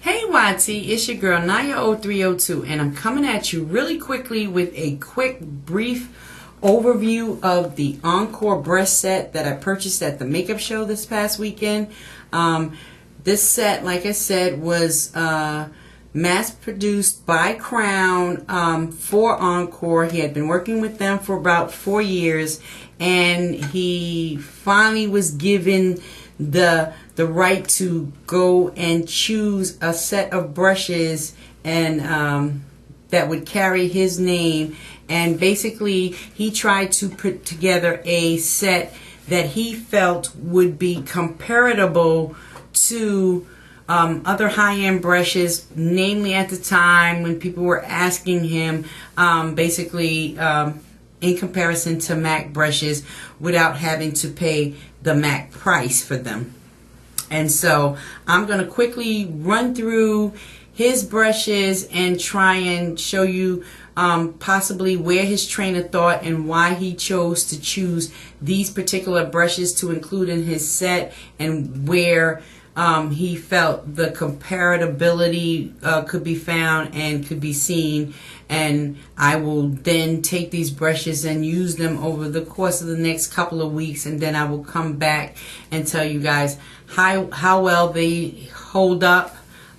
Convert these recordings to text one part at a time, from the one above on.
Hey YT, it's your girl Naya0302, and I'm coming at you really quickly with a quick brief overview of the Enkore brush set that I purchased at the makeup show this past weekend. This set, like I said, was mass produced by Crown for Enkore. He had been working with them for about 4 years, and he finally was given the right to go and choose a set of brushes and that would carry his name. And basically he tried to put together a set that he felt would be comparable to other high-end brushes, namely at the time when people were asking him basically in comparison to MAC brushes without having to pay the MAC price for them. And so I'm going to quickly run through his brushes and try and show you possibly where his train of thought and why he chose to choose these particular brushes to include in his set, and where he felt the comparability could be found and could be seen. And I will then take these brushes and use them over the course of the next couple of weeks, and then I will come back and tell you guys how well they hold up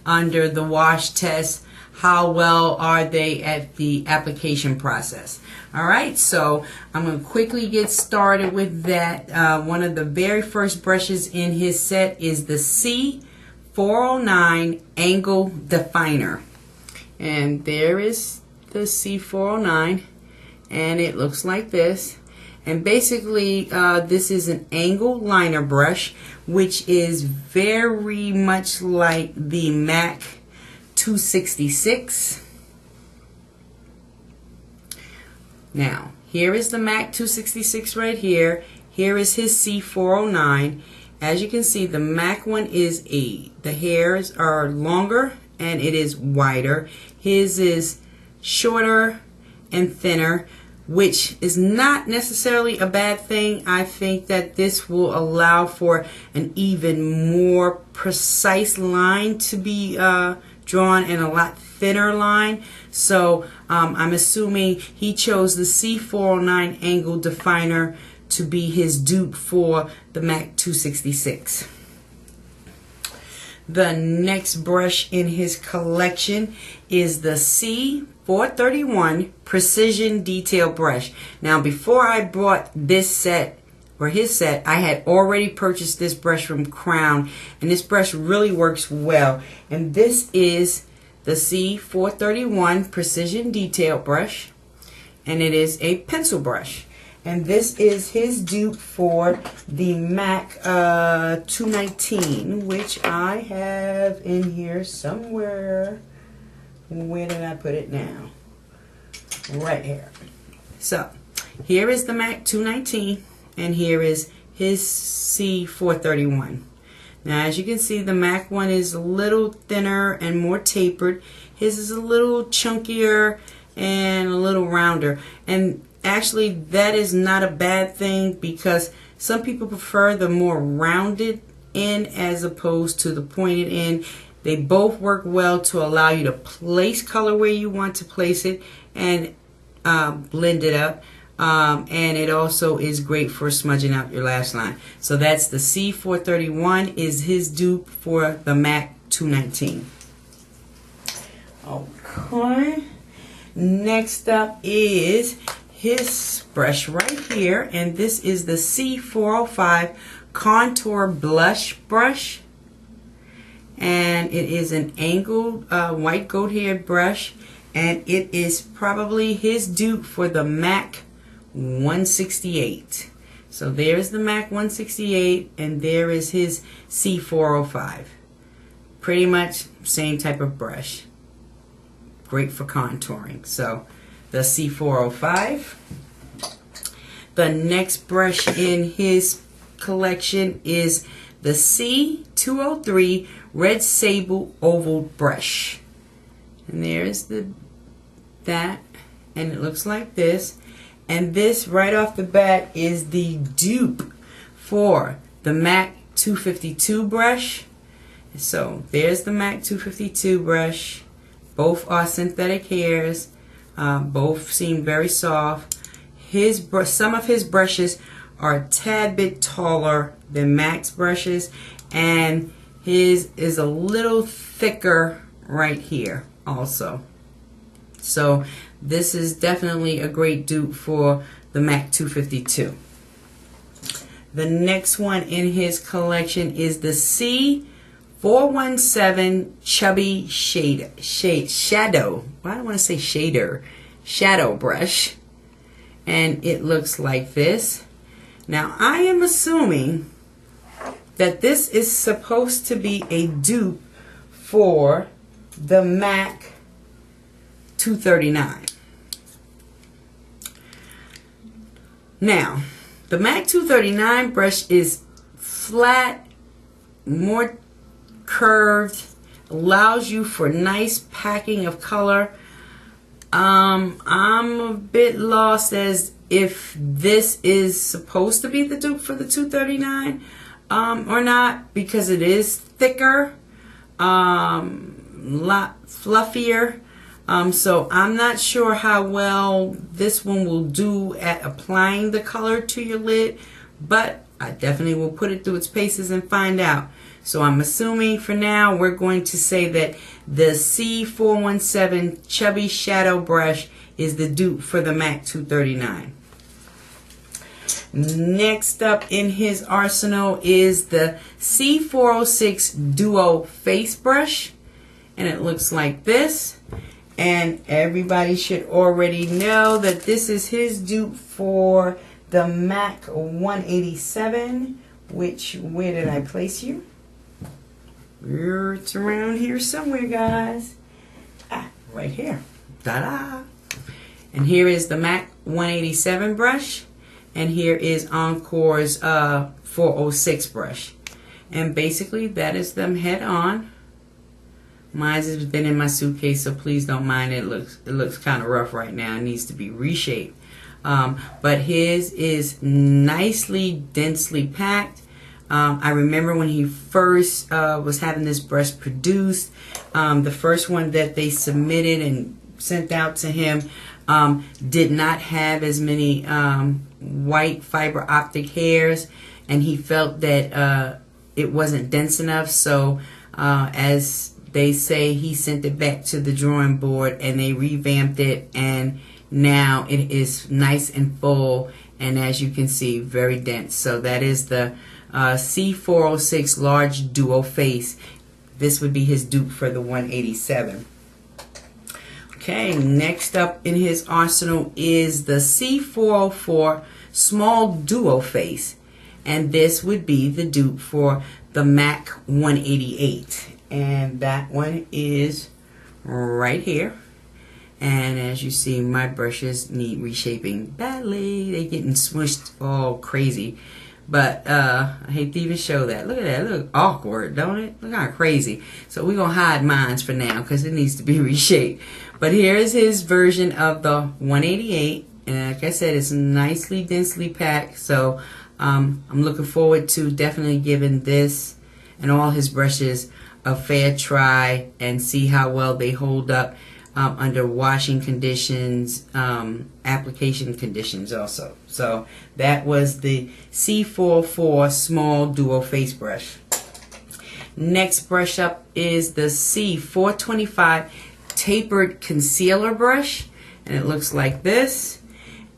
under the wash test, how well are they at the application process. Alright, so I'm going to quickly get started with that. One of the very first brushes in his set is the C409 Angle Definer. And there is the C409, and it looks like this. And basically this is an angle liner brush, which is very much like the MAC 266. Now, here is the MAC 266 right here. Here is his C409. As you can see, the MAC one is the hairs are longer and it is wider. His is shorter and thinner, which is not necessarily a bad thing. I think that this will allow for an even more precise line to be drawn, and a lot thinner line. So I'm assuming he chose the C409 Angle Definer to be his dupe for the MAC 266. The next brush in his collection is the C431 Precision Detail Brush. Now, before I bought this set, or his set, I had already purchased this brush from Crown, and this brush really works well. And this is the C431 Precision Detail Brush, and it is a pencil brush. And this is his dupe for the MAC 219, which I have in here somewhere. Where did I put it now? Right here. So, here is the MAC 219, and here is his C431. Now, as you can see, the MAC one is a little thinner and more tapered. His is a little chunkier and a little rounder. And actually, that is not a bad thing, because some people prefer the more rounded end as opposed to the pointed end. They both work well to allow you to place color where you want to place it and blend it up. And it also is great for smudging out your lash line. So that's the C431 is his dupe for the MAC 219. Okay. Next up is his brush right here, and this is the C405 Contour Blush Brush, and it is an angled white goat haired brush, and it is probably his dupe for the MAC 168. So there's the MAC 168, and there is his C405. Pretty much same type of brush, great for contouring. So the C405. The next brush in his collection is the C203 Red Sable Oval Brush, and there's that, and it looks like this. And this right off the bat is the dupe for the MAC 252 brush, So there's the MAC 252 brush. Both are synthetic hairs. Both seem very soft. Some of his brushes are a tad bit taller than MAC's brushes, and his is a little thicker right here also. So this is definitely a great dupe for the MAC 252. The next one in his collection is the C417 Chubby Shadow. Why do I want to say shader? Shadow brush. And it looks like this. Now I am assuming that this is supposed to be a dupe for the MAC 239. Now, the MAC 239 brush is flat, more curved, allows you for nice packing of color. I'm a bit lost as if this is supposed to be the dupe for the 239 or not, because it is thicker, lot fluffier. So I'm not sure how well this one will do at applying the color to your lid, but I definitely will put it through its paces and find out. So I'm assuming for now we're going to say that the C417 Chubby Shadow Brush is the dupe for the MAC 239. Next up in his arsenal is the C406 Duo Face Brush, and it looks like this. And everybody should already know that this is his dupe for the MAC 187, which, where did I place you? It's around here somewhere, guys. Right here. Ta-da! And here is the MAC 187 brush, and here is Enkore's 406 brush. And basically that is them head on. Mine has been in my suitcase, so please don't mind it. It looks kind of rough right now. It needs to be reshaped. But his is nicely, densely packed. I remember when he first was having this brush produced, the first one that they submitted and sent out to him did not have as many white fiber optic hairs, and he felt that it wasn't dense enough. So as they say, he sent it back to the drawing board and they revamped it, and now it is nice and full, and as you can see, very dense. So that is the C406 Large Duo Face. This would be his dupe for the 187. Okay, next up in his arsenal is the C404 Small Duo Face, and this would be the dupe for the MAC 188. And that one is right here. And as you see, my brushes need reshaping badly. They're getting smushed all crazy. But I hate to even show that. Look at that. It looks awkward, don't it? Look how crazy. So we're going to hide mine for now because it needs to be reshaped. But here is his version of the 188. And like I said, it's nicely, densely packed. So I'm looking forward to definitely giving this and all his brushes a fair try and see how well they hold up under washing conditions, application conditions also. So that was the C404 Small Duo Face Brush. Next brush up is the C425 Tapered Concealer Brush, and it looks like this.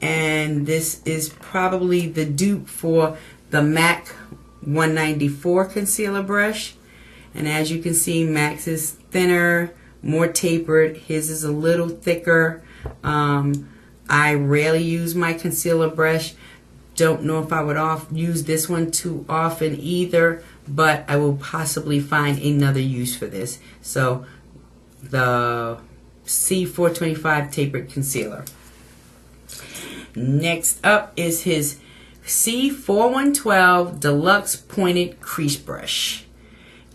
And this is probably the dupe for the MAC 194 Concealer Brush. And as you can see, MAC's is thinner, more tapered. His is a little thicker. I rarely use my concealer brush. Don't know if I would use this one too often either, but I will possibly find another use for this. So the C425 Tapered Concealer. Next up is his C4112 Deluxe Pointed Crease Brush.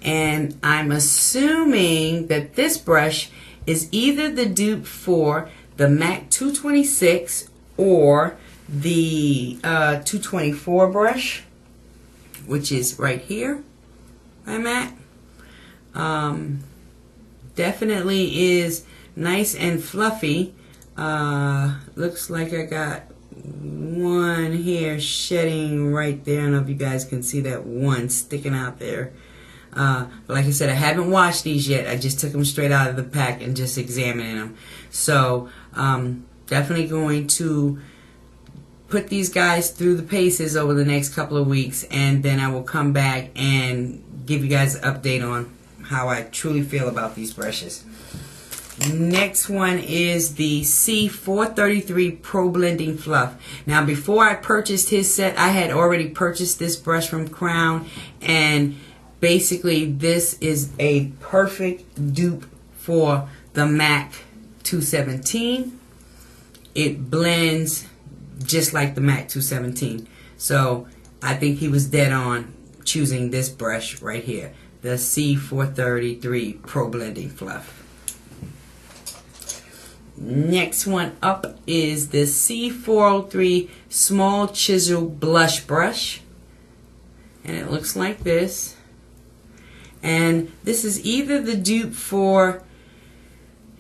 And I'm assuming that this brush is either the dupe for the MAC 226 or the 224 brush, which is right here by MAC. Definitely is nice and fluffy. Looks like I got one hair shedding right there. I don't know if you guys can see that one sticking out there. But like I said, I haven't washed these yet. I just took them straight out of the pack and just examining them. So definitely going to put these guys through the paces over the next couple of weeks, and then I will come back and give you guys an update on how I truly feel about these brushes. Next one is the C433 Pro Blending Fluff. Now, before I purchased his set, I had already purchased this brush from Crown, and basically this is a perfect dupe for the MAC 217. It blends just like the MAC 217. So I think he was dead on choosing this brush right here, the C433 Pro Blending Fluff. Next one up is the C403 Small Chisel Blush Brush, and it looks like this. And this is either the dupe for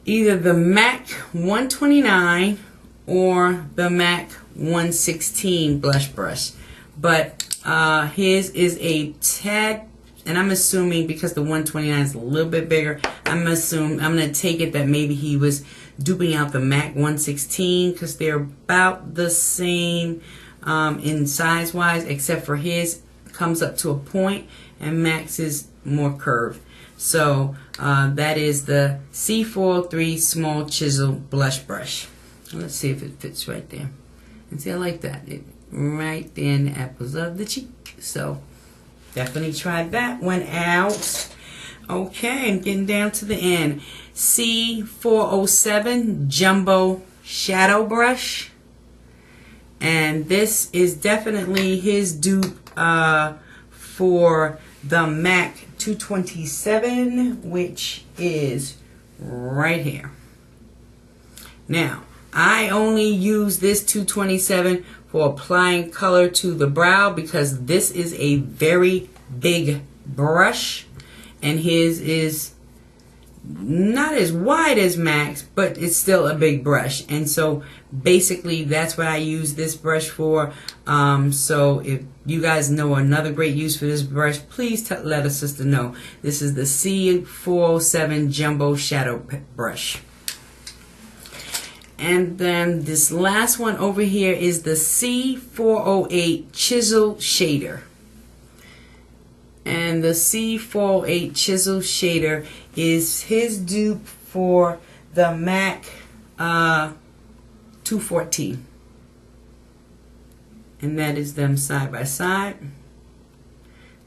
either the MAC 129 or the MAC 116 blush brush, but his is a tad, and I'm assuming because the 129 is a little bit bigger, I'm gonna take it that maybe he was duping out the MAC 116 because they're about the same in size wise, except for his comes up to a point and Mac's is more curved. So that is the C403 Small Chisel Blush Brush. Let's see if it fits right there. And see, I like that. It right there in the apples of the cheek. So definitely try that one out. Okay, I'm getting down to the end. C407 Jumbo Shadow Brush. And this is definitely his dupe for the MAC 227, which is right here. Now, I only use this 227 for applying color to the brow because this is a very big brush, and his is not as wide as MAC's, but it's still a big brush. And so basically that's what I use this brush for. So if you guys know another great use for this brush, please let a sister know. This is the C407 Jumbo Shadow Brush. And then this last one over here is the C408 Chisel Shader. And the C408 Chisel Shader is his dupe for the MAC 214. And that is them side by side.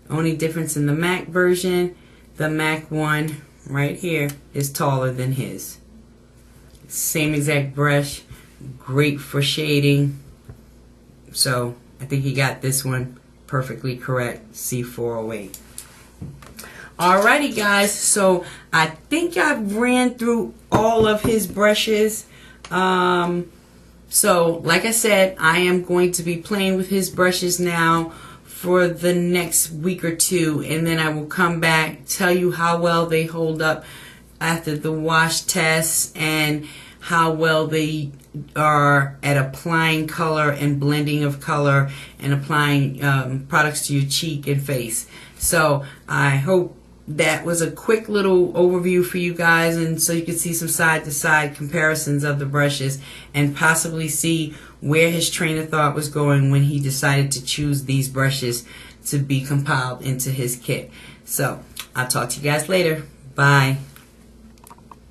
Only difference in the MAC version, the MAC one right here is taller than his. Same exact brush, great for shading. So I think he got this one perfectly correct, C408. Alrighty guys, so I think I've ran through all of his brushes. So like I said, I am going to be playing with his brushes now for the next week or two, and then I will come back, tell you how well they hold up after the wash test and how well they are at applying color and blending of color and applying products to your cheek and face. So I hope that was a quick little overview for you guys, and so you can see some side-to-side comparisons of the brushes and possibly see where his train of thought was going when he decided to choose these brushes to be compiled into his kit. So I'll talk to you guys later. Bye.